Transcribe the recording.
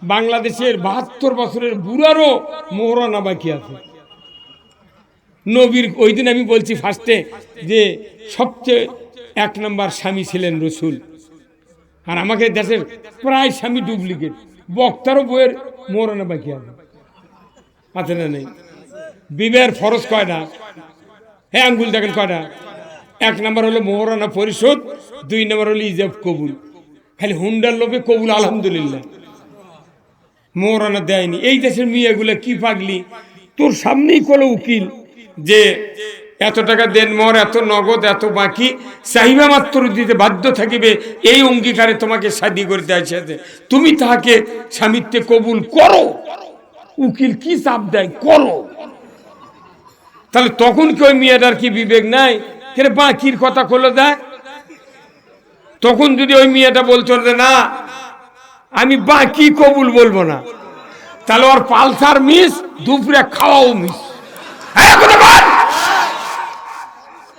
বাংলাদেশের 72 বছরের বুড়ারও মোহরানা বাকি আছে। নবীর ওই দিন আমি বলছি ফার্স্টে যে সবচেয়ে 1 নম্বর স্বামী ছিলেন রসুল, আর আমাকে দেশের প্রায় স্বামী ডুপ্লিকেট। বক্তারও বইয়ের মোহরানা বাকি আছে, আছে না নেই? বিবাহের ফরজ কয়টা? হ্যাঁ, আঙ্গুল দেখেন কয়টা? 1 নম্বর হলো মোহরানা পরিশোধ, 2 নম্বর হলো ইজাব কবুল। খালি হুন্ডার লোভে কবুল আলহামদুলিল্লাহ, মোহরানা দেয়নি। এই দেশের মেয়েগুলো কি পাগলি, তোর সামনেই কোনো উকিল যে এত টাকা দেন মোহর, এত নগদ, এত বাকি, চাহিদা মাত্র দিতে বাধ্য থাকিবে, এই অঙ্গীকারে তোমাকে শাদী করতে আছে, তুমি তাহাকে স্বামীত্বে কবুল করো। উকিল কি চাপ দেয়, করো। তাহলে তখন কি ওই মেয়েটার কি বিবেক নাই? কেরে বাকির কথা করলে দেয়? তখন যদি ওই মেয়েটা বলতো যে না আমি বাকি কবুল বলবো না, তাহলে ওর পালসার মিস, দুপুরে খাওয়াও মিস।